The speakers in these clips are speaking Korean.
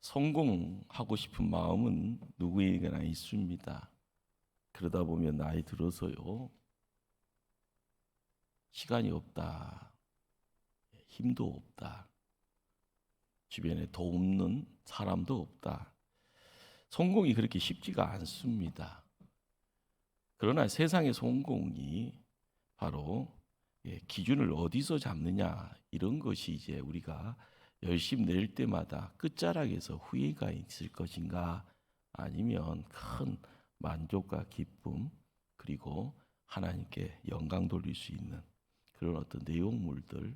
성공하고 싶은 마음은 누구에게나 있습니다. 그러다 보면 나이 들어서요, 시간이 없다, 힘도 없다, 주변에 도움는 사람도 없다. 성공이 그렇게 쉽지가 않습니다. 그러나 세상의 성공이 바로 기준을 어디서 잡느냐, 이런 것이 이제 우리가 열심 낼 때마다 끝자락에서 후회가 있을 것인가, 아니면 큰 만족과 기쁨, 그리고 하나님께 영광 돌릴 수 있는 그런 어떤 내용물들,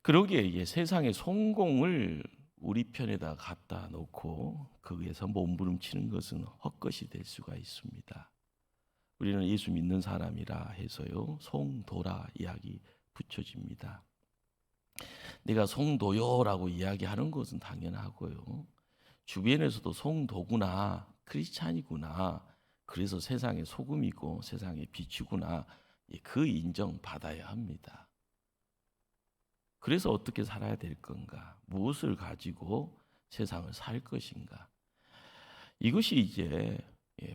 그러기에 이게 세상의 성공을 우리 편에다 갖다 놓고 거기에서 몸부림치는 것은 헛것이 될 수가 있습니다. 우리는 예수 믿는 사람이라 해서요, 성도라 이야기 붙여집니다. 내가 성도요라고 이야기하는 것은 당연하고요, 주변에서도 성도구나, 크리스찬이구나, 그래서 세상의 소금이고 세상의 빛이구나, 그 인정 받아야 합니다. 그래서 어떻게 살아야 될 건가, 무엇을 가지고 세상을 살 것인가, 이것이 이제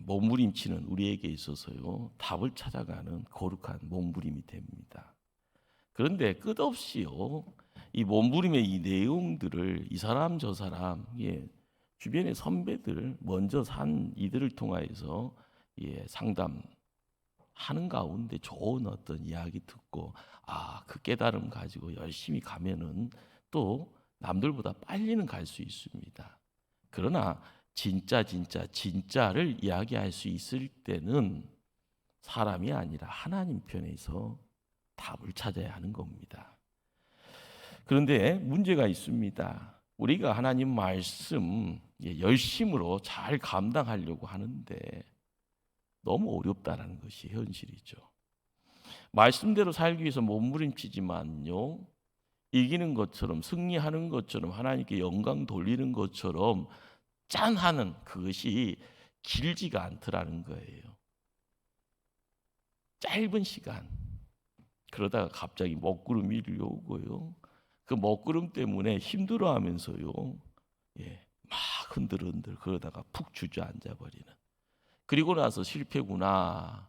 몸부림치는 우리에게 있어서요, 답을 찾아가는 거룩한 몸부림이 됩니다. 그런데 끝없이요, 이 몸부림의 이 내용들을 이 사람 저 사람, 주변의 선배들, 먼저 산 이들을 통하여서 상담하는 가운데 좋은 어떤 이야기 듣고, 그 깨달음 가지고 열심히 가면은 또 남들보다 빨리는 갈 수 있습니다. 그러나 진짜를 이야기할 수 있을 때는 사람이 아니라 하나님 편에서 답을 찾아야 하는 겁니다. 그런데 문제가 있습니다. 우리가 하나님 말씀 열심으로 잘 감당하려고 하는데 너무 어렵다는 것이 현실이죠. 말씀대로 살기 위해서 몸부림치지만요, 이기는 것처럼, 승리하는 것처럼, 하나님께 영광 돌리는 것처럼 짠하는 그것이 길지가 않더라는 거예요. 짧은 시간, 그러다가 갑자기 먹구름이 밀려오고요, 그 먹구름 때문에 힘들어하면서요, 막 흔들흔들 그러다가 푹 주저앉아 버리는, 그리고 나서 실패구나,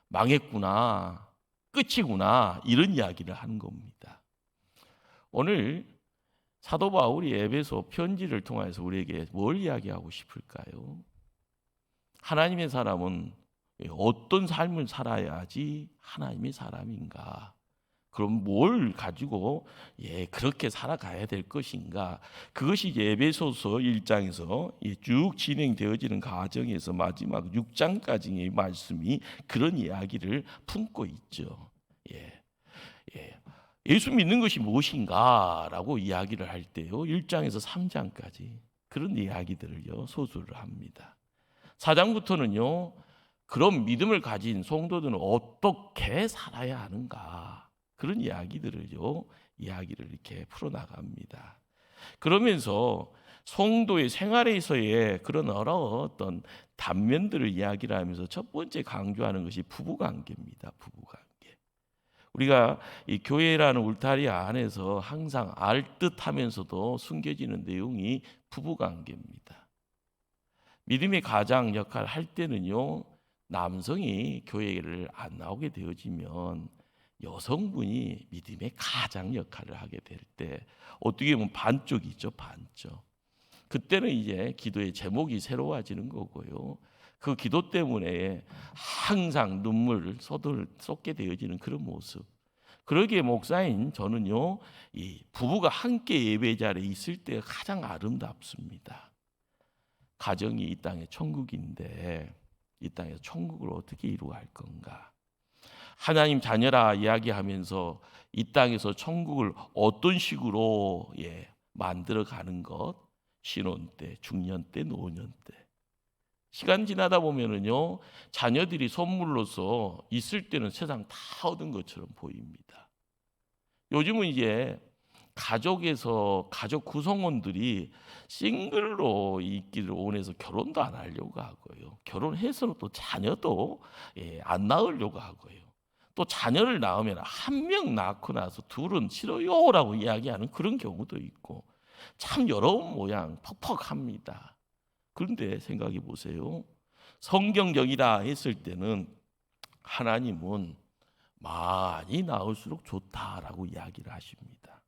망했구나, 끝이구나, 이런 이야기를 하는 겁니다. 오늘 사도 바울이 에베소 편지를 통해서 우리에게 뭘 이야기하고 싶을까요? 하나님의 사람은 어떤 삶을 살아야지 하나님의 사람인가? 그럼 뭘 가지고 그렇게 살아가야 될 것인가? 그것이 이제 에베소서 1장에서 쭉 진행되어지는 과정에서 마지막 6장까지의 말씀이 그런 이야기를 품고 있죠. 예수 믿는 것이 무엇인가라고 이야기를 할 때요, 1장에서 3장까지 그런 이야기들을요 소수를 합니다. 4장부터는요, 그런 믿음을 가진 성도들은 어떻게 살아야 하는가, 그런 이야기를 이렇게 풀어나갑니다. 그러면서 성도의 생활에서의 그런 어떤 단면들을 이야기를 하면서 첫 번째 강조하는 것이 부부관계입니다. 부부관계. 우리가 이 교회라는 울타리 안에서 항상 알듯하면서도 숨겨지는 내용이 부부관계입니다. 믿음의 가장 역할을 할 때는요, 남성이 교회를 안 나오게 되어지면 여성분이 믿음의 가장 역할을 하게 될 때, 어떻게 보면 반쪽이죠, 반쪽. 그때는 이제 기도의 제목이 새로워지는 거고요, 그 기도 때문에 항상 눈물을 쏟게 되어지는 그런 모습. 그러기에 목사인 저는요, 이 부부가 함께 예배 자리에 있을 때가 가장 아름답습니다. 가정이 이 땅의 천국인데 이 땅에서 천국을 어떻게 이루어갈 건가? 하나님 자녀라 이야기하면서 이 땅에서 천국을 어떤 식으로 만들어가는 것, 신혼 때, 중년 때, 노년 때. 시간 지나다 보면은요, 자녀들이 선물로서 있을 때는 세상 다 얻은 것처럼 보입니다. 요즘은 이제 가족 구성원들이 싱글로 있기를 원해서 결혼도 안 하려고 하고요, 결혼해서는 또 자녀도 안 낳으려고 하고요, 또 자녀를 낳으면 한 명 낳고 나서 둘은 싫어요라고 이야기하는 그런 경우도 있고, 참 여러 모양 퍽퍽합니다. 그런데 생각해 보세요. 성경적이다 했을 때는 하나님은 많이 나올수록 좋다라고 이야기를 하십니다.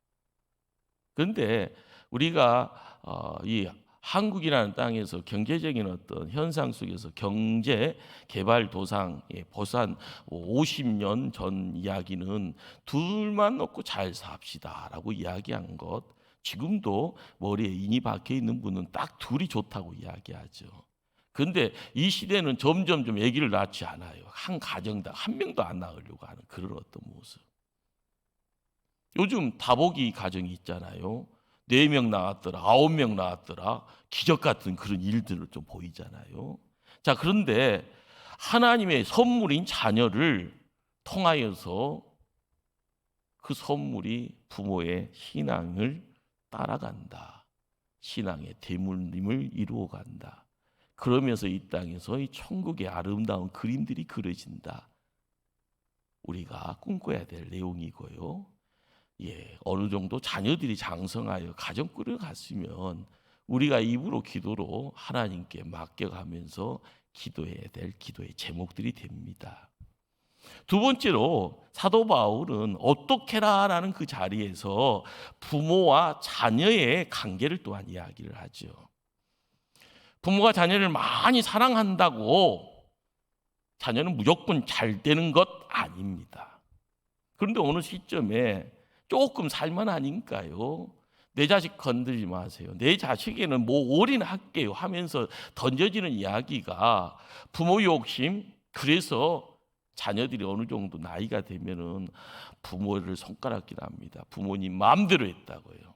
그런데 우리가 이 한국이라는 땅에서 경제적인 어떤 현상 속에서 경제 개발 도상 벌써 한 50년 전 이야기는 둘만 놓고 잘 삽시다라고 이야기한 것, 지금도 머리에 인이 박혀 있는 분은 딱 둘이 좋다고 이야기하죠. 그런데 이 시대는 점점 좀 아기를 낳지 않아요. 한 가정당 한 명도 안 낳으려고 하는 그런 어떤 모습. 요즘 다복이 가정이 있잖아요. 4명 나왔더라, 9명 나왔더라, 기적 같은 그런 일들을 좀 보이잖아요. 자, 그런데 하나님의 선물인 자녀를 통하여서 그 선물이 부모의 신앙을 따라간다. 신앙의 대물림을 이루어간다. 그러면서 이 땅에서 이 천국의 아름다운 그림들이 그려진다. 우리가 꿈꿔야 될 내용이고요. 어느 정도 자녀들이 장성하여 가정 꾸려갔으면 우리가 입으로 기도로 하나님께 맡겨가면서 기도해야 될 기도의 제목들이 됩니다. 두 번째로 사도 바울은 어떻게라라는 그 자리에서 부모와 자녀의 관계를 또한 이야기를 하죠. 부모가 자녀를 많이 사랑한다고 자녀는 무조건 잘 되는 것 아닙니다. 그런데 어느 시점에 조금 살만하니까요, 내 자식 건들지 마세요, 내 자식에는 뭐 올인할게요 하면서 던져지는 이야기가 부모 욕심, 그래서 자녀들이 어느 정도 나이가 되면은 부모를 손가락질합니다. 부모님 마음대로 했다고요.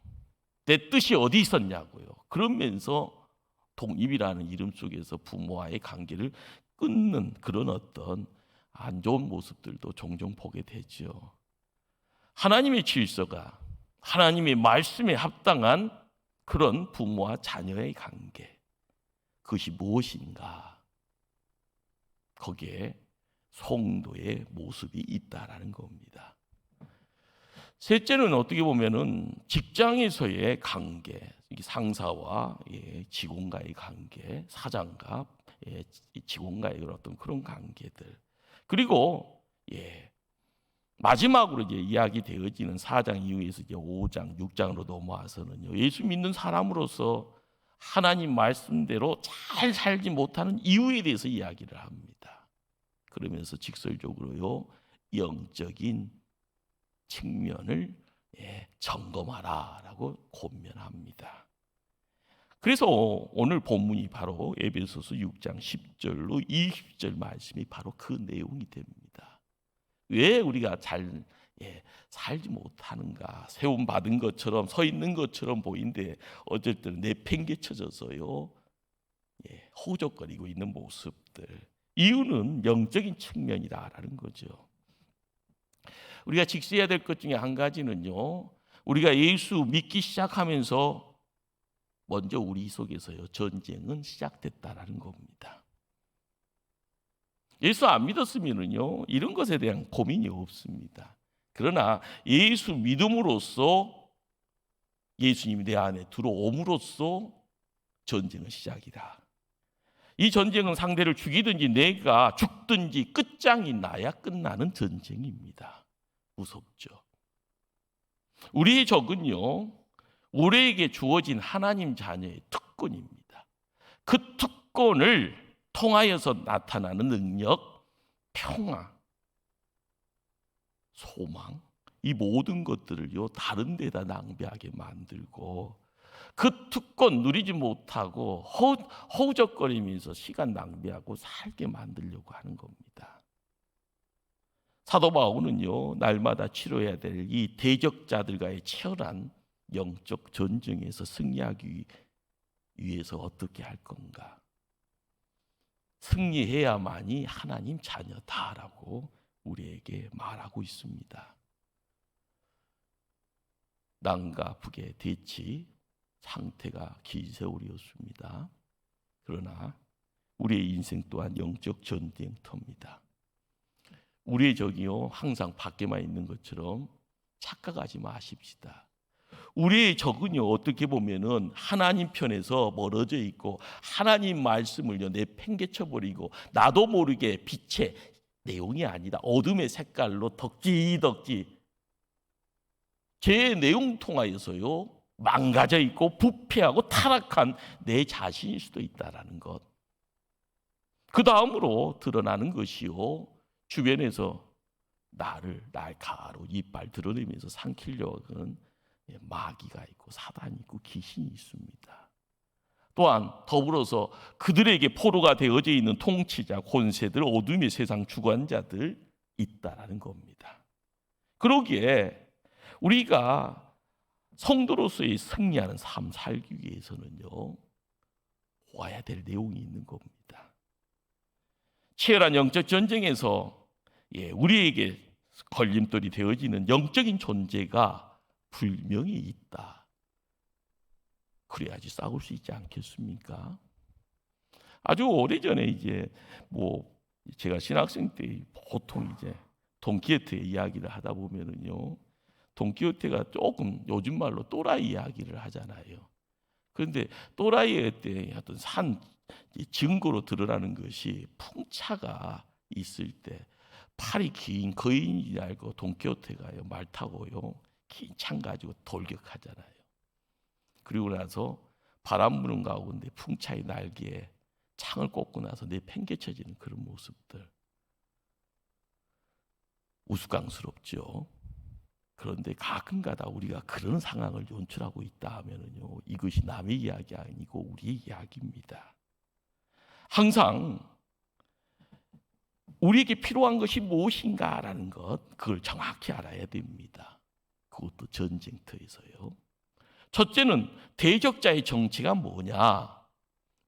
내 뜻이 어디 있었냐고요. 그러면서 독립이라는 이름 속에서 부모와의 관계를 끊는 그런 어떤 안 좋은 모습들도 종종 보게 되죠. 하나님의 질서가, 하나님의 말씀에 합당한 그런 부모와 자녀의 관계, 그것이 무엇인가? 거기에 성도의 모습이 있다라는 겁니다. 셋째는 어떻게 보면은 직장에서의 관계, 상사와 직원과의 관계, 사장과 직원과의 어떤 그런 관계들, 그리고 마지막으로 이제 이야기되어지는 4장 이후에서 이제 5장, 6장으로 넘어와서는요, 예수 믿는 사람으로서 하나님 말씀대로 잘 살지 못하는 이유에 대해서 이야기를 합니다. 그러면서 직설적으로요, 영적인 측면을 점검하라라고 권면합니다. 그래서 오늘 본문이 바로 에베소서 6장 10절로 20절 말씀이 바로 그 내용이 됩니다. 왜 우리가 잘 살지 못하는가? 세움 받은 것처럼 서 있는 것처럼 보이는데 어쩔 때는 내팽개쳐져서요, 호적거리고 있는 모습들. 이유는 영적인 측면이다라는 거죠. 우리가 직시해야 될 것 중에 한 가지는요, 우리가 예수 믿기 시작하면서 먼저 우리 속에서요, 전쟁은 시작됐다라는 겁니다. 예수 안 믿었으면요, 이런 것에 대한 고민이 없습니다. 그러나 예수 믿음으로써 예수님이 내 안에 들어옴으로써 전쟁은 시작이다. 이 전쟁은 상대를 죽이든지 내가 죽든지 끝장이 나야 끝나는 전쟁입니다. 무섭죠. 우리의 적은요, 우리에게 주어진 하나님 자녀의 특권입니다. 그 특권을 통하여서 나타나는 능력, 평화, 소망, 이 모든 것들을요, 다른 데다 낭비하게 만들고 그 특권 누리지 못하고 허우적거리면서 시간 낭비하고 살게 만들려고 하는 겁니다. 사도 바울은요, 날마다 치러야 될 이 대적자들과의 치열한 영적 전쟁에서 승리하기 위해서 어떻게 할 건가? 승리해야만이 하나님 자녀다라고 우리에게 말하고 있습니다. 남과 북의 대치 상태가 긴 세월이었습니다. 그러나 우리의 인생 또한 영적 전쟁터입니다. 우리의 적이요, 항상 밖에만 있는 것처럼 착각하지 마십시다. 우리의 적은요, 어떻게 보면은 하나님 편에서 멀어져 있고 하나님 말씀을요 내팽개쳐 버리고 나도 모르게 빛의 내용이 아니다, 어둠의 색깔로 덕지덕지 제 내용 통하여서요 망가져 있고 부패하고 타락한 내 자신일 수도 있다라는 것. 그 다음으로 드러나는 것이요, 주변에서 나를 날카로 이빨 드러내면서 삼키려고 하는 마귀가 있고 사단이 있고 귀신이 있습니다. 또한 더불어서 그들에게 포로가 되어져 있는 통치자, 권세들, 어둠의 세상 주관자들 있다라는 겁니다. 그러기에 우리가 성도로서의 승리하는 삶 살기 위해서는요, 와야 될 내용이 있는 겁니다. 치열한 영적 전쟁에서 우리에게 걸림돌이 되어지는 영적인 존재가 분명히 있다. 그래야지 싸울 수 있지 않겠습니까? 아주 오래전에 제가 신학생 때 보통 돈키호테의 이야기를 하다 보면은요, 돈키호테가 조금 요즘 말로 또라이 이야기를 하잖아요. 그런데 또라이의 때 어떤 증거로 드러나는 것이 풍차가 있을 때 팔이 긴 거인이 알고 돈키호테가요 말 타고요 긴 창 가지고 돌격하잖아요. 그리고 나서 바람 부는 가운데 풍차의 날개에 창을 꽂고 나서 내팽개쳐지는 그런 모습들, 우스꽝스럽죠. 그런데 가끔가다 우리가 그런 상황을 연출하고 있다 하면은요, 이것이 남의 이야기 아니고 우리의 이야기입니다. 항상 우리에게 필요한 것이 무엇인가라는 것, 그걸 정확히 알아야 됩니다. 그것도 전쟁터에서요. 첫째는 대적자의 정체가 뭐냐,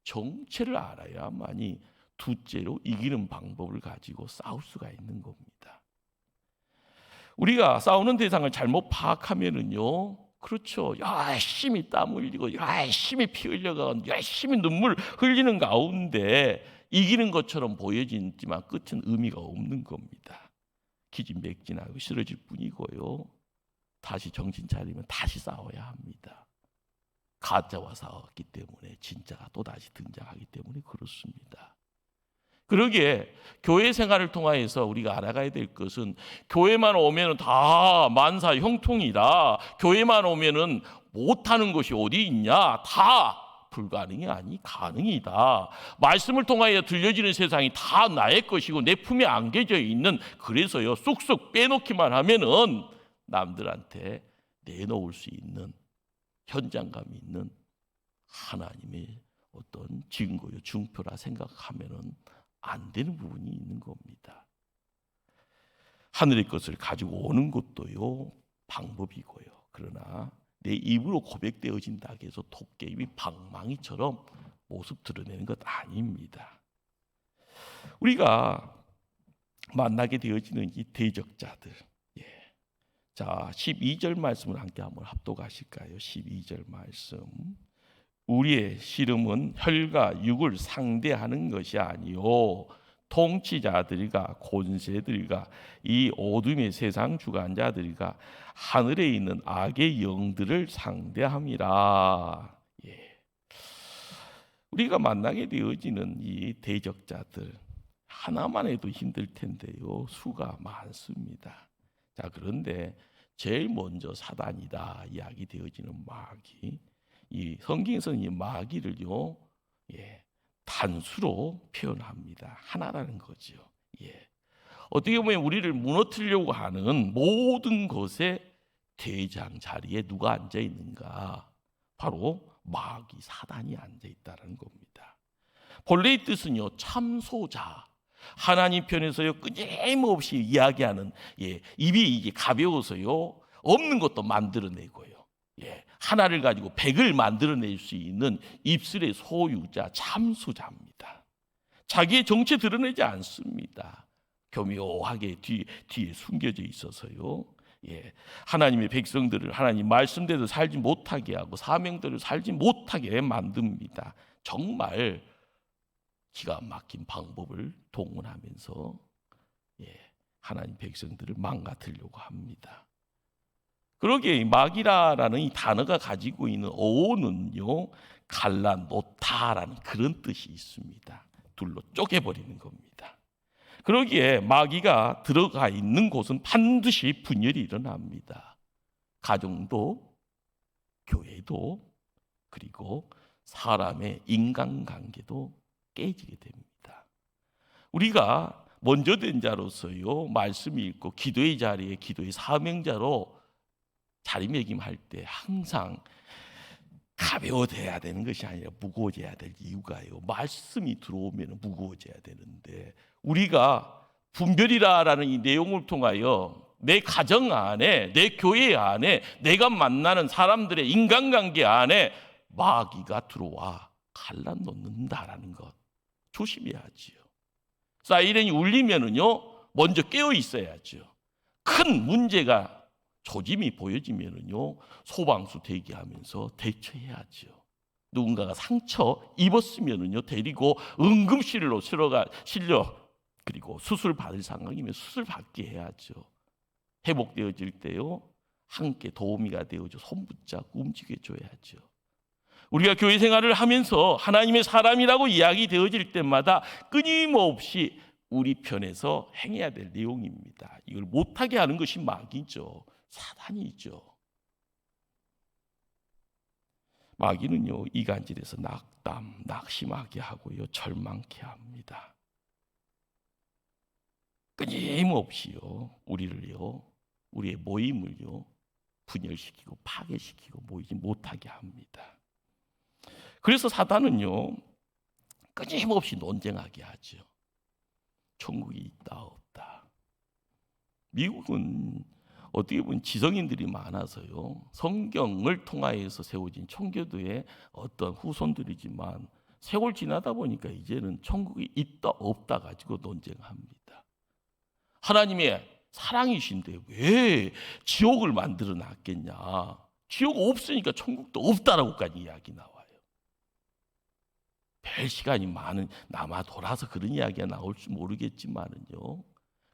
정체를 알아야만이 둘째로 이기는 방법을 가지고 싸울 수가 있는 겁니다. 우리가 싸우는 대상을 잘못 파악하면은요, 그렇죠, 열심히 땀 흘리고 열심히 피 흘려가 열심히 눈물 흘리는 가운데 이기는 것처럼 보여지지만 끝은 의미가 없는 겁니다. 기진맥진하고 쓰러질 뿐이고요, 다시 정신 차리면 다시 싸워야 합니다. 가짜와 싸웠기 때문에 진짜가 또다시 등장하기 때문에 그렇습니다. 그러기에 교회 생활을 통해서 우리가 알아가야 될 것은, 교회만 오면 다 만사 형통이다, 교회만 오면 못하는 것이 어디 있냐, 다 불가능이 아니 가능이다. 말씀을 통하여 들려지는 세상이 다 나의 것이고 내 품에 안겨져 있는, 그래서요 쑥쑥 빼놓기만 하면은 남들한테 내놓을 수 있는 현장감이 있는 하나님의 어떤 증거요 증표라 생각하면은 안 되는 부분이 있는 겁니다. 하늘의 것을 가지고 오는 것도요 방법이고요, 그러나 내 입으로 고백되어진다고 해서 도깨비 방망이처럼 모습 드러내는 것 아닙니다. 우리가 만나게 되어지는 이 대적자들, 자 12절 말씀을 함께 한번 합독하실까요? 12절 말씀. 우리의 씨름은 혈과 육을 상대하는 것이 아니요 통치자들과 권세들과 이 어둠의 세상 주관자들과 하늘에 있는 악의 영들을 상대함이라. 우리가 만나게 되어지는 이 대적자들 하나만 해도 힘들 텐데요, 수가 많습니다. 자, 그런데 제일 먼저 사단이다 이야기 되어지는 마귀, 이 성경에서는 이 마귀를요 단수로 표현합니다. 하나라는 거죠. 어떻게 보면 우리를 무너뜨리려고 하는 모든 것의 대장 자리에 누가 앉아 있는가? 바로 마귀 사단이 앉아 있다는 겁니다. 본래의 뜻은요 참소자, 하나님 편에서요 끊임없이 이야기하는, 입이 이게 가벼워서요 없는 것도 만들어내고요, 하나를 가지고 백을 만들어낼 수 있는 입술의 소유자 참소자입니다. 자기의 정체 드러내지 않습니다. 교묘하게 뒤에 숨겨져 있어서요, 하나님의 백성들을 하나님 말씀대로 살지 못하게 하고 사명대로 살지 못하게 만듭니다. 정말 기가 막힌 방법을 동원하면서 하나님 백성들을 망가뜨리려고 합니다. 그러기에 이 마귀라라는 이 단어가 가지고 있는 어원은요, 갈라놓다라는 그런 뜻이 있습니다. 둘로 쪼개버리는 겁니다. 그러기에 마귀가 들어가 있는 곳은 반드시 분열이 일어납니다. 가정도, 교회도, 그리고 사람의 인간관계도 깨지게 됩니다. 우리가 먼저 된 자로서요, 말씀 읽고 기도의 자리에 기도의 사명자로 자리매김할 때 항상 가벼워져야 되는 것이 아니라 무거워져야 될 이유가요, 말씀이 들어오면 무거워져야 되는데, 우리가 분별이라라는 이 내용을 통하여 내 가정 안에, 내 교회 안에, 내가 만나는 사람들의 인간관계 안에 마귀가 들어와 갈라놓는다라는 것 조심해야지요. 사이렌이 울리면은요, 먼저 깨어 있어야죠. 큰 문제가 조짐이 보여지면은요, 소방수 대기하면서 대처해야죠. 누군가가 상처 입었으면은요, 데리고 응급실로 실려 그리고 수술 받을 상황이면 수술 받게 해야죠. 회복되어질 때요, 함께 도우미가 되어줘 손 붙잡고 움직여 줘야죠. 우리가 교회 생활을 하면서 하나님의 사람이라고 이야기 되어질 때마다 끊임없이 우리 편에서 행해야 될 내용입니다. 이걸 못하게 하는 것이 마귀죠. 사단이죠. 마귀는요, 이간질에서 낙심하게 하고요, 절망케 합니다. 끊임없이요, 우리의 모임을요, 분열시키고 파괴시키고 모이지 못하게 합니다. 그래서 사단은요, 끊임없이 논쟁하게 하죠. 천국이 있다 없다. 미국은 어떻게 보면 지성인들이 많아서요, 성경을 통하여서 세워진 청교도의 어떤 후손들이지만 세월 지나다 보니까 이제는 천국이 있다 없다 가지고 논쟁합니다. 하나님의 사랑이신데 왜 지옥을 만들어 놨겠냐, 지옥 없으니까 천국도 없다라고까지 이야기 나와요. 별 시간이 많은 남아 돌아서 그런 이야기가 나올지 모르겠지만은요,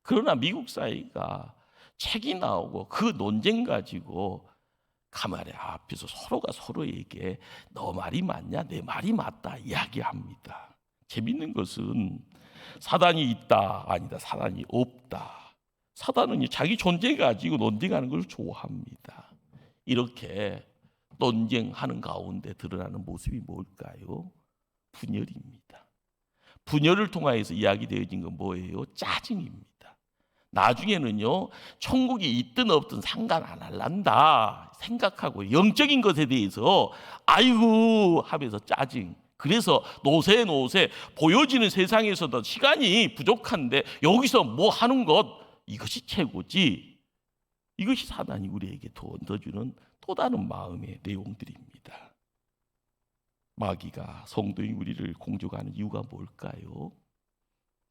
그러나 미국 사회가 책이 나오고 그 논쟁 가지고 가마레 앞에서 서로가 서로에게 너 말이 맞냐 내 말이 맞다 이야기합니다. 재밌는 것은 사단이 있다 아니다, 사단이 없다, 사단은 자기 존재 가지고 논쟁하는 걸 좋아합니다. 이렇게 논쟁하는 가운데 드러나는 모습이 뭘까요? 분열입니다. 분열을 통하여서 이야기되어진 건 뭐예요? 짜증입니다. 나중에는요, 천국이 있든 없든 상관 안 할란다 생각하고 영적인 것에 대해서 아이고 하면서 짜증. 그래서 노세 보여지는 세상에서도 시간이 부족한데 여기서 뭐 하는 것, 이것이 최고지. 이것이 사단이 우리에게 던져주는 또 다른 마음의 내용들입니다. 마귀가 성도인 우리를 공격하는 이유가 뭘까요?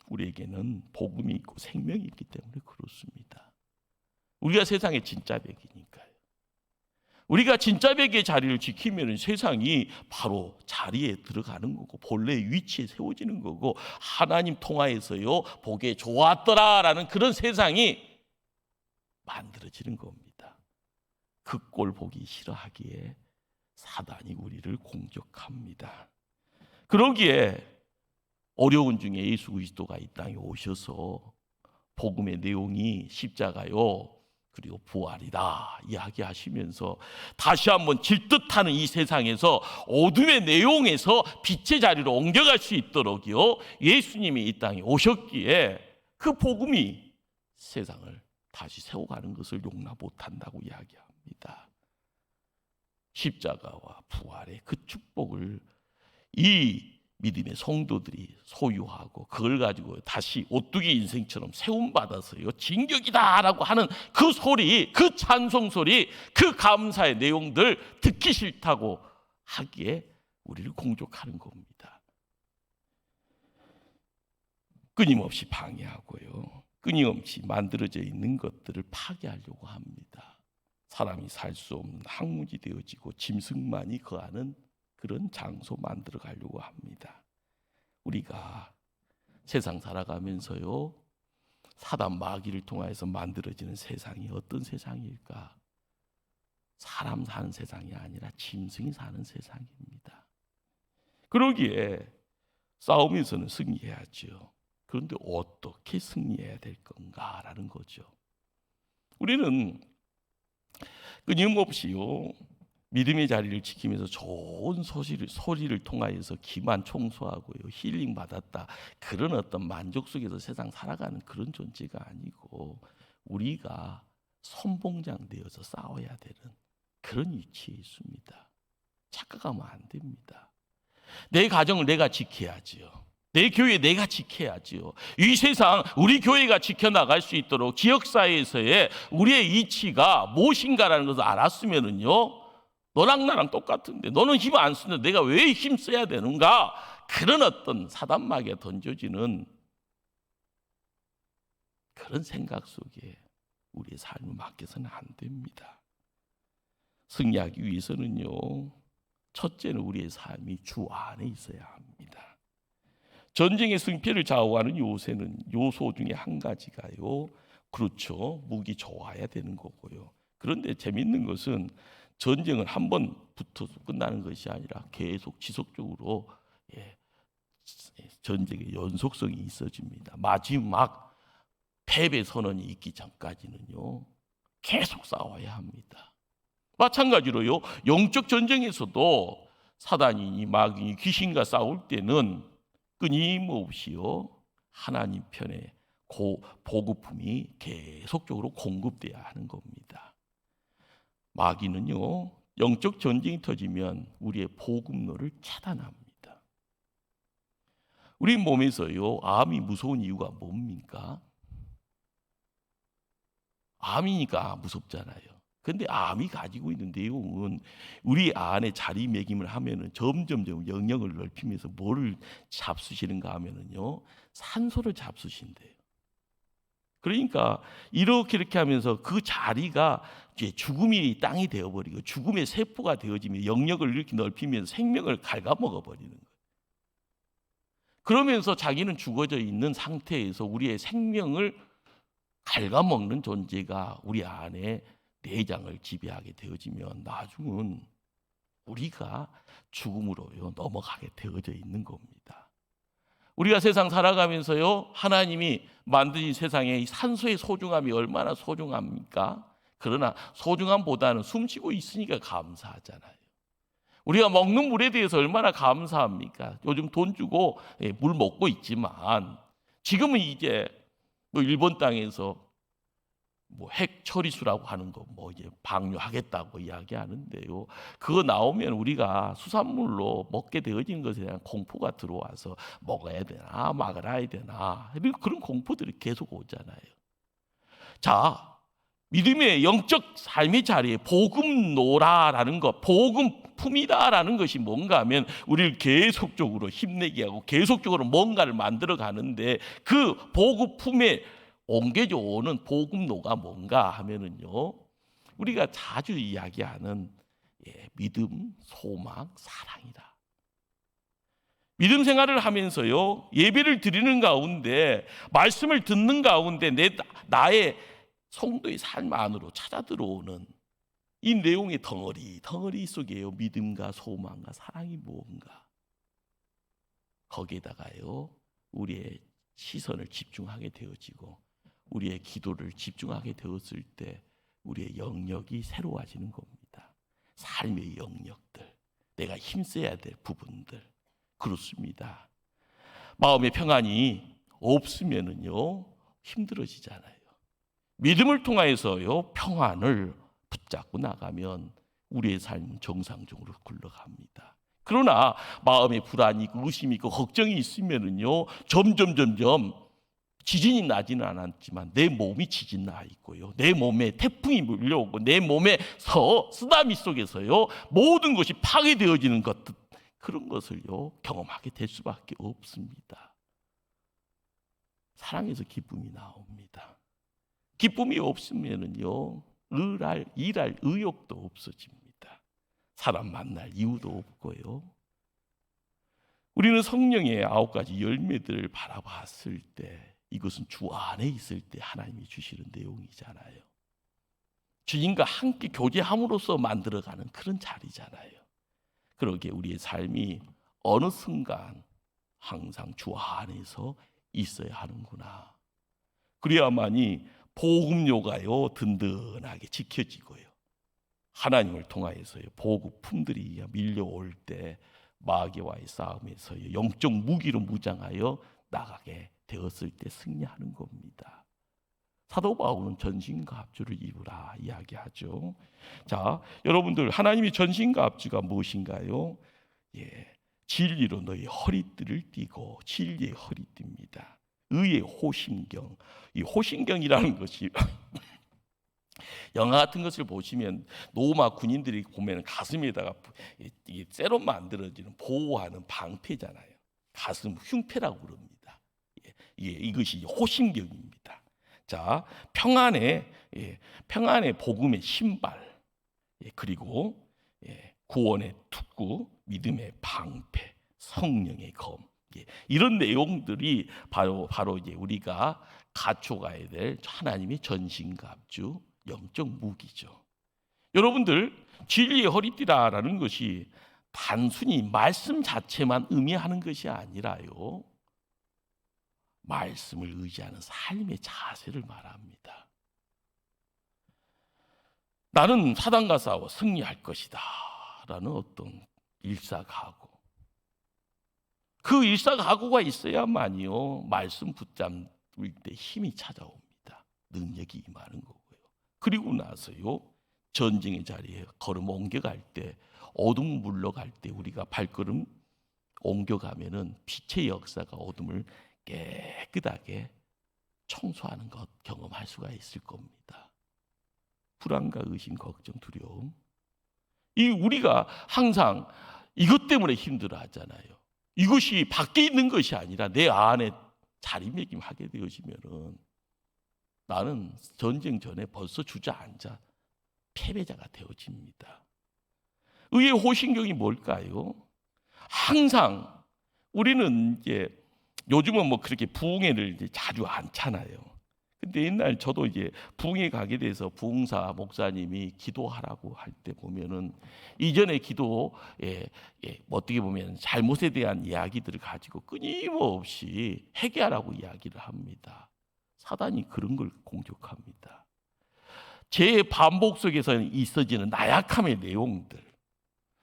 우리에게는 복음이 있고 생명이 있기 때문에 그렇습니다. 우리가 세상의 진짜 백이니까요. 우리가 진짜 백의 자리를 지키면 세상이 바로 자리에 들어가는 거고 본래의 위치에 세워지는 거고 하나님 통하여서요 보기에 좋았더라라는 그런 세상이 만들어지는 겁니다. 그 꼴 보기 싫어하기에 사단이 우리를 공격합니다. 그러기에 어려운 중에 예수 그리스도가 이 땅에 오셔서 복음의 내용이 십자가요 그리고 부활이다 이야기하시면서 다시 한번 질듯하는 이 세상에서 어둠의 내용에서 빛의 자리로 옮겨갈 수 있도록요 예수님이 이 땅에 오셨기에 그 복음이 세상을 다시 세워가는 것을 용납 못한다고 이야기합니다. 십자가와 부활의 그 축복을 이 믿음의 성도들이 소유하고 그걸 가지고 다시 오뚜기 인생처럼 세움받아서요 진격이다라고 하는 그 소리, 그 찬송 소리, 그 감사의 내용들 듣기 싫다고 하기에 우리를 공격하는 겁니다. 끊임없이 방해하고요, 끊임없이 만들어져 있는 것들을 파괴하려고 합니다. 사람이 살 수 없는 항무지 되어지고 짐승만이 거하는 그런 장소 만들어 가려고 합니다. 우리가 세상 살아가면서요 사단 마귀를 통해서 만들어지는 세상이 어떤 세상일까? 사람 사는 세상이 아니라 짐승이 사는 세상입니다. 그러기에 싸움에서는 승리해야죠. 그런데 어떻게 승리해야 될 건가라는 거죠. 우리는 끊임없이요 믿음의 자리를 지키면서 좋은 소리를 통하여서 기만 청소하고요 힐링 받았다 그런 어떤 만족 속에서 세상 살아가는 그런 존재가 아니고 우리가 선봉장 되어서 싸워야 되는 그런 위치에 있습니다. 착각하면 안 됩니다. 내 가정을 내가 지켜야지요. 내 교회 내가 지켜야지요. 이 세상 우리 교회가 지켜나갈 수 있도록 지역사회에서의 우리의 이치가 무엇인가라는 것을 알았으면은요 너랑 나랑 똑같은데 너는 힘 안 쓰는데 내가 왜 힘 써야 되는가? 그런 어떤 사단막에 던져지는 그런 생각 속에 우리의 삶을 맡겨서는 안 됩니다. 승리하기 위해서는요 첫째는 우리의 삶이 주 안에 있어야 합니다. 전쟁의 승패를 좌우하는 요소 중에 한 가지가요 그렇죠 무기 좋아야 되는 거고요. 그런데 재밌는 것은 전쟁은 한 번 붙어서 끝나는 것이 아니라 계속 지속적으로 전쟁의 연속성이 있어집니다. 마지막 패배 선언이 있기 전까지는요 계속 싸워야 합니다. 마찬가지로요 영적 전쟁에서도 사단이니 마귀니 귀신과 싸울 때는 끊임없이요 하나님 편에 보급품이 계속적으로 공급돼야 하는 겁니다. 마귀는요 영적 전쟁이 터지면 우리의 보급로를 차단합니다. 우리 몸에서요 암이 무서운 이유가 뭡니까? 암이니까 무섭잖아요. 근데 암이 가지고 있는 내용은 우리 안에 자리매김을 하면은 점점 영역을 넓히면서 뭐를 잡수시는가 하면은요 산소를 잡수신대요. 그러니까 이렇게 하면서 그 자리가 이제 죽음이 땅이 되어버리고 죽음의 세포가 되어지면 영역을 이렇게 넓히면서 생명을 갉아먹어 버리는 거예요. 그러면서 자기는 죽어져 있는 상태에서 우리의 생명을 갉아먹는 존재가 우리 안에 내장을 지배하게 되어지면 나중은 우리가 죽음으로요 넘어가게 되어져 있는 겁니다. 우리가 세상 살아가면서요 하나님이 만드신 세상에 산소의 소중함이 얼마나 소중합니까? 그러나 소중함보다는 숨쉬고 있으니까 감사하잖아요. 우리가 먹는 물에 대해서 얼마나 감사합니까? 요즘 돈 주고 물 먹고 있지만 지금은 이제 일본 땅에서 핵 처리수라고 하는 거 이제 방류하겠다고 이야기하는데요. 그거 나오면 우리가 수산물로 먹게 되어지는 것에 대한 공포가 들어와서 먹어야 되나 말아야 되나 그런 공포들이 계속 오잖아요. 자, 믿음의 영적 삶의 자리에 복음노라라는 것, 복음품이다라는 것이 뭔가 하면 우리를 계속적으로 힘내게 하고 계속적으로 뭔가를 만들어 가는데 그 복음품에 옮겨져 오는 복음노가 뭔가 하면은요 우리가 자주 이야기하는 믿음, 소망, 사랑이다. 믿음 생활을 하면서요 예배를 드리는 가운데 말씀을 듣는 가운데 나의 성도의 삶 안으로 찾아 들어오는 이 내용의 덩어리 속에요 믿음과 소망과 사랑이 무언가 거기에다가요 우리의 시선을 집중하게 되어지고 우리의 기도를 집중하게 되었을 때 우리의 영역이 새로워지는 겁니다. 삶의 영역들, 내가 힘써야 될 부분들 그렇습니다. 마음의 평안이 없으면은요 힘들어지잖아요. 믿음을 통하여서요 평안을 붙잡고 나가면 우리의 삶은 정상적으로 굴러갑니다. 그러나 마음에 불안이 있고 의심이 있고 걱정이 있으면은요 점점 지진이 나지는 않았지만 내 몸이 지진 나 있고요. 내 몸에 태풍이 밀려오고 내 몸에 쓰나미 속에서요 모든 것이 파괴되어지는 것 그런 것을요 경험하게 될 수밖에 없습니다. 사랑에서 기쁨이 나옵니다. 기쁨이 없으면은요 일할 의욕도 없어집니다. 사람 만날 이유도 없고요. 우리는 성령의 9가지 열매들을 바라봤을 때 이것은 주 안에 있을 때 하나님이 주시는 내용이잖아요. 주님과 함께 교제함으로써 만들어가는 그런 자리잖아요. 그러기에 우리의 삶이 어느 순간 항상 주 안에서 있어야 하는구나. 그래야만이 복음요가요 든든하게 지켜지고요. 하나님을 통하여서요 보급품들이 밀려올 때 마귀와의 싸움에서요 영적 무기로 무장하여 나가게 되었을 때 승리하는 겁니다. 사도 바울은 전신과 합주를 입으라 이야기하죠. 자, 여러분들 하나님의 전신과 합주가 무엇인가요? 진리로 너희 허리띠를 띠고 진리의 허리띠입니다. 의의 호심경. 이 호심경이라는 것이 영화 같은 것을 보시면 로마 군인들이 보면 가슴에다가 이게 쇠로 만들어지는 보호하는 방패잖아요. 가슴 흉패라고 그럽니다. 이것이 호심경입니다. 자, 평안의 복음의 신발, 그리고 구원의 투구, 믿음의 방패, 성령의 검, 이런 내용들이 바로 이제 우리가 갖춰가야 될 하나님의 전신갑주, 영적 무기죠. 여러분들, 진리의 허리띠라는 것이 단순히 말씀 자체만 의미하는 것이 아니라요, 말씀을 의지하는 삶의 자세를 말합니다. 나는 사단과 싸워 승리할 것이다 라는 어떤 일사각오, 그 일사각오가 있어야만이요 말씀 붙잡을 때 힘이 찾아옵니다. 능력이 임하는 거고요. 그리고 나서요 전쟁의 자리에 걸음 옮겨갈 때, 어둠 물러갈 때 우리가 발걸음 옮겨가면은 빛의 역사가 어둠을 깨끗하게 청소하는 것 경험할 수가 있을 겁니다. 불안과 의심, 걱정, 두려움, 이 우리가 항상 이것 때문에 힘들어하잖아요. 이것이 밖에 있는 것이 아니라 내 안에 자리매김하게 되어지면은 나는 전쟁 전에 벌써 주저앉아 패배자가 되어집니다. 의의 호신경이 뭘까요? 항상 우리는 이제 요즘은 뭐 그렇게 부흥회를 이제 자주 않잖아요. 근데 옛날 저도 이제 부흥회 가게 돼서 부흥사 목사님이 기도하라고 할 때 보면은 이전의 기도에 어떻게 보면 잘못에 대한 이야기들을 가지고 끊임없이 회개하라고 이야기를 합니다. 사단이 그런 걸 공격합니다. 제 반복 속에서 있어지는 나약함의 내용들,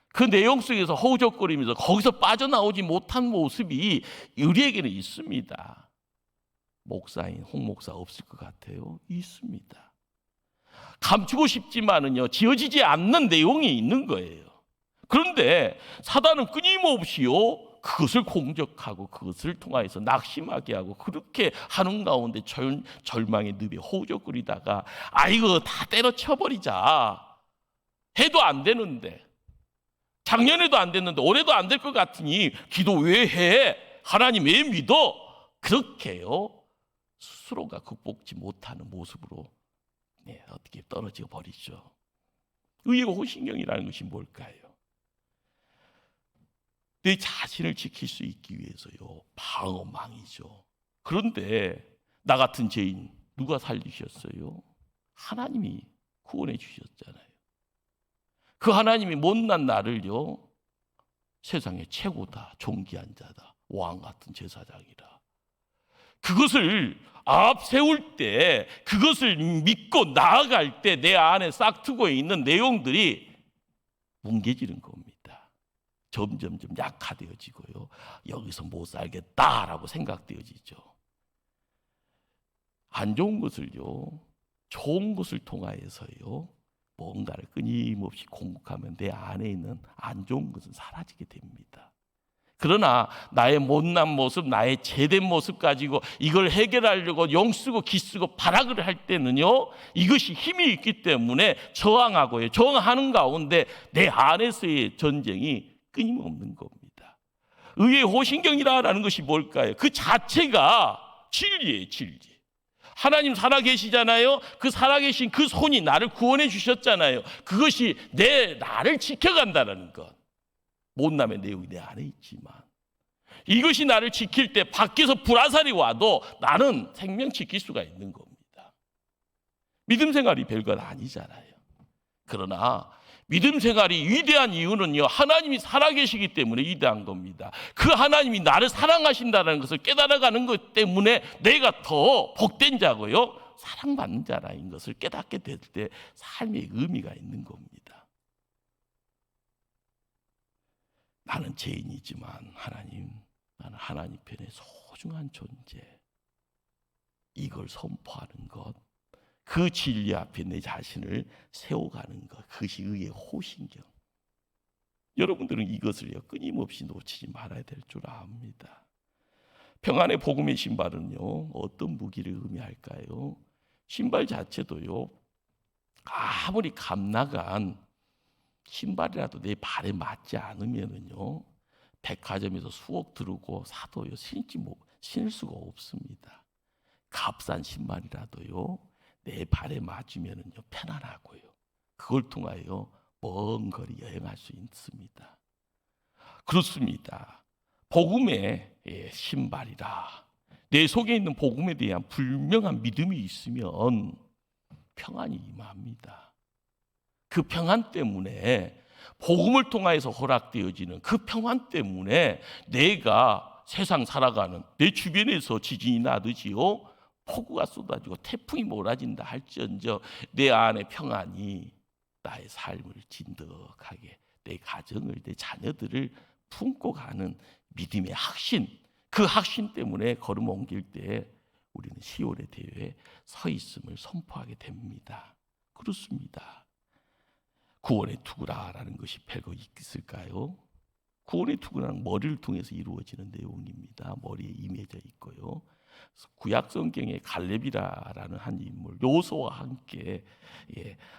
그 내용 속에서 허우적거리면서 거기서 빠져나오지 못한 모습이 우리에게는 있습니다. 목사인 홍 목사 없을 것 같아요? 있습니다. 감추고 싶지만은요 지어지지 않는 내용이 있는 거예요. 그런데 사단은 끊임없이요 그것을 공격하고 그것을 통하여서 낙심하게 하고, 그렇게 하는 가운데 절망의 늪에 허우적거리다가 이거 다 때려쳐버리자 해도 안 되는데, 작년에도 안 됐는데 올해도 안 될 것 같으니 기도 왜 해? 하나님 왜 믿어? 그렇게요 스스로가 극복지 못하는 모습으로 어떻게 떨어져 버리죠. 의의 호신경이라는 것이 뭘까요? 내 자신을 지킬 수 있기 위해서요 방어망이죠. 그런데 나 같은 죄인 누가 살리셨어요? 하나님이 구원해 주셨잖아요. 그 하나님이 못난 나를요 세상의 최고다, 존귀한 자다, 왕 같은 제사장이라, 그것을 앞세울 때, 그것을 믿고 나아갈 때 내 안에 싹트고 있는 내용들이 뭉개지는 겁니다. 점점 약화되어지고요 여기서 못 살겠다라고 생각되어지죠. 안 좋은 것을요 좋은 것을 통하여서요 뭔가를 끊임없이 공격하면 내 안에 있는 안 좋은 것은 사라지게 됩니다. 그러나 나의 못난 모습, 나의 죄된 모습 가지고 이걸 해결하려고 영 쓰고 기 쓰고 발악을 할 때는요 이것이 힘이 있기 때문에 저항하고요, 저항하는 가운데 내 안에서의 전쟁이 끊임없는 겁니다. 의의 호신경이라는 것이 뭘까요? 그 자체가 진리예요. 진리. 하나님 살아계시잖아요. 그 살아계신 그 손이 나를 구원해 주셨잖아요. 그것이 나를 지켜간다는 것. 못남의 내용이 내 안에 있지만 이것이 나를 지킬 때 밖에서 불화살이 와도 나는 생명 지킬 수가 있는 겁니다. 믿음 생활이 별것 아니잖아요. 그러나 믿음 생활이 위대한 이유는요, 하나님이 살아계시기 때문에 위대한 겁니다. 그 하나님이 나를 사랑하신다는 것을 깨달아가는 것 때문에 내가 더 복된 자고요, 사랑받는 자라는 것을 깨닫게 될 때 삶의 의미가 있는 겁니다. 나는 죄인이지만 나는 하나님 편에 소중한 존재, 이걸 선포하는 것, 그 진리 앞에 내 자신을 세워가는 것, 그것이 의의 호신경. 여러분들은 이것을요, 끊임없이 놓치지 말아야 될 줄 압니다. 평안의 복음의 신발은요, 어떤 무기를 의미할까요? 신발 자체도요, 아무리 값나간 신발이라도 내 발에 맞지 않으면은요, 백화점에서 수억 들고 사도요, 신을 수가 없습니다. 값싼 신발이라도요, 내 발에 맞으면은요, 편안하고요, 그걸 통하여 먼 거리 여행할 수 있습니다. 그렇습니다. 복음의 신발이라, 내 속에 있는 복음에 대한 분명한 믿음이 있으면 평안이 임합니다. 그 평안 때문에, 복음을 통해서 허락되어지는 그 평안 때문에 내가 세상 살아가는 내 주변에서 지진이 나듯이요, 폭우가 쏟아지고 태풍이 몰아진다 할지언정 내 안에 평안이 나의 삶을 진득하게, 내 가정을, 내 자녀들을 품고 가는 믿음의 확신, 그 확신 때문에 걸음 옮길 때 우리는 시온의 대회에 서 있음을 선포하게 됩니다. 그렇습니다. 구원의 투구라라는 것이 별거 있을까요? 구원의 투구는 머리를 통해서 이루어지는 내용입니다. 머리에 임해져 있고요, 구약 성경의 갈렙이라는 한 인물, 요소와 함께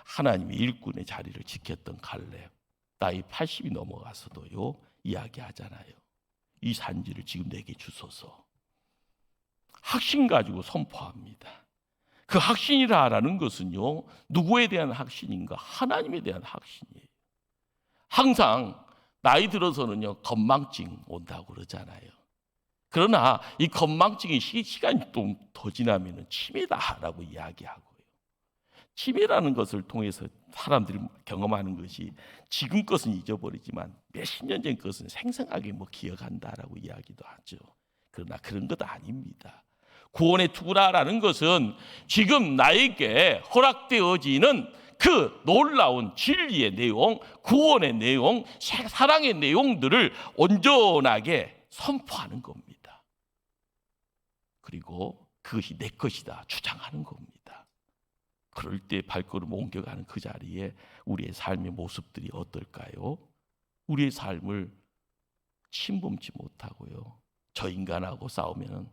하나님의 일꾼의 자리를 지켰던 갈렙, 나이 80이 넘어가서도요 이야기하잖아요. 이 산지를 지금 내게 주소서. 확신 가지고 선포합니다. 그 확신이라는 것은요, 누구에 대한 확신인가? 하나님에 대한 확신이에요. 항상 나이 들어서는요, 건망증 온다고 그러잖아요. 그러나 이 건망증이 시간이 좀 더 지나면 치매다라고 이야기하고요. 치매라는 것을 통해서 사람들이 경험하는 것이, 지금 것은 잊어버리지만 몇십 년 전 것은 생생하게 기억한다라고 이야기도 하죠. 그러나 그런 것 아닙니다. 구원의 투구라라는 것은 지금 나에게 허락되어지는 그 놀라운 진리의 내용, 구원의 내용, 사랑의 내용들을 온전하게 선포하는 겁니다. 그리고 그것이 내 것이다 주장하는 겁니다. 그럴 때 발걸음 옮겨가는 그 자리에 우리의 삶의 모습들이 어떨까요? 우리의 삶을 침범치 못하고요, 저 인간하고 싸우면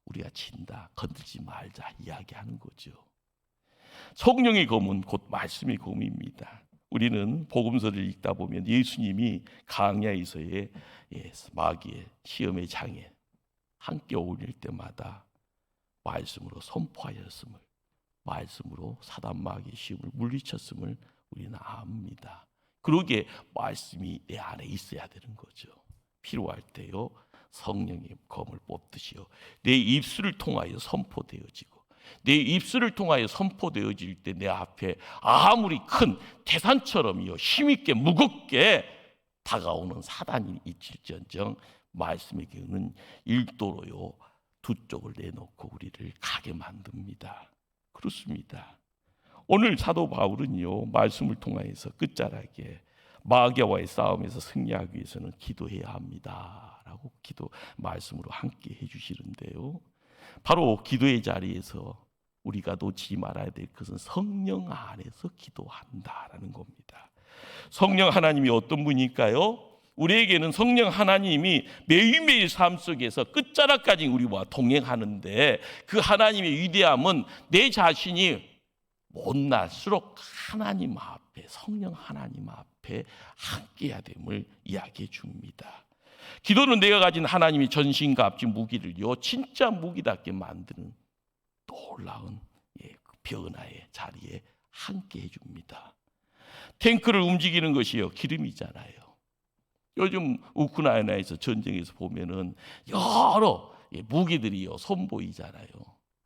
우리가 진다, 건들지 말자 이야기하는 거죠. 성령의 검은 곧 말씀의 검입니다. 우리는 복음서를 읽다 보면 예수님이 광야에서의 마귀의 시험의 장에 함께 어울릴 때마다 말씀으로 선포하였음을, 말씀으로 사단 마귀의 시험을 물리쳤음을 우리는 압니다. 그러기에 말씀이 내 안에 있어야 되는 거죠. 필요할 때요, 성령의 검을 뽑듯이요, 내 입술을 통하여 선포되어지고, 내 입술을 통하여 선포되어질 때 내 앞에 아무리 큰 태산처럼요, 힘있게 무겁게 다가오는 사단이 있을지언정 말씀의 기운은 일도로요 두 쪽을 내놓고 우리를 가게 만듭니다. 그렇습니다. 오늘 사도 바울은요, 말씀을 통하여서 끝자락에 마귀와의 싸움에서 승리하기 위해서는 기도해야 합니다라고 말씀으로 함께 해주시는데요, 바로 기도의 자리에서 우리가 놓치지 말아야 될 것은 성령 안에서 기도한다라는 겁니다. 성령 하나님이 어떤 분일까요? 우리에게는 성령 하나님이 매일매일 삶 속에서 끝자락까지 우리와 동행하는데, 그 하나님의 위대함은 내 자신이 못날수록 하나님 앞에, 성령 하나님 앞에 함께해야 됨을 이야기해 줍니다. 기도는 내가 가진 하나님의 전신갑진 무기를요, 진짜 무기답게 만드는 놀라운 변화의 자리에 함께해 줍니다. 탱크를 움직이는 것이요, 기름이잖아요. 요즘 우크라이나에서 전쟁에서 보면은 여러 무기들이요 선보이잖아요.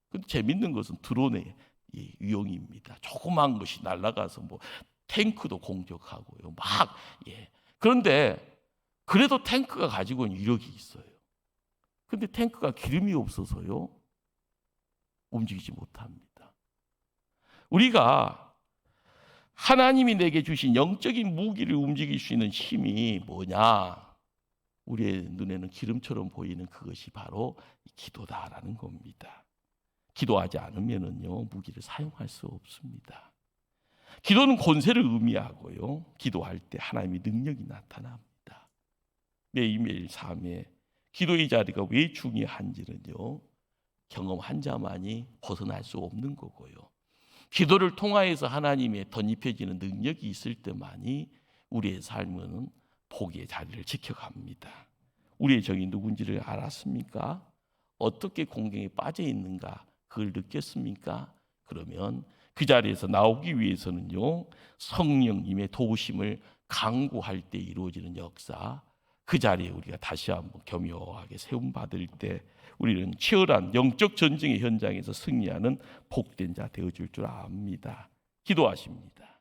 근데 재밌는 것은 드론에 유형입니다. 조그만 것이 날아가서 뭐 탱크도 공격하고요. 막 그런데 그래도 탱크가 가지고 있는 위력이 있어요. 근데 탱크가 기름이 없어서요. 움직이지 못합니다. 우리가 하나님이 내게 주신 영적인 무기를 움직일 수 있는 힘이 뭐냐? 우리의 눈에는 기름처럼 보이는 그것이 바로 기도다라는 겁니다. 기도하지 않으면은요, 무기를 사용할 수 없습니다. 기도는 권세를 의미하고요. 기도할 때 하나님의 능력이 나타납니다. 매일매일 삶에 기도의 자리가 왜 중요한지는요, 경험한 자만이 벗어날 수 없는 거고요. 기도를 통하여서 하나님의 덧입혀지는 능력이 있을 때만이 우리의 삶은 복의 자리를 지켜갑니다. 우리의 적이 누군지를 알았습니까? 어떻게 공경에 빠져 있는가 그걸 느꼈습니까? 그러면 그 자리에서 나오기 위해서는요, 성령님의 도우심을 간구할 때 이루어지는 역사, 그 자리에 우리가 다시 한번 겸허하게 세움받을 때 우리는 치열한 영적 전쟁의 현장에서 승리하는 복된 자 되어줄 줄 압니다. 기도하십니다.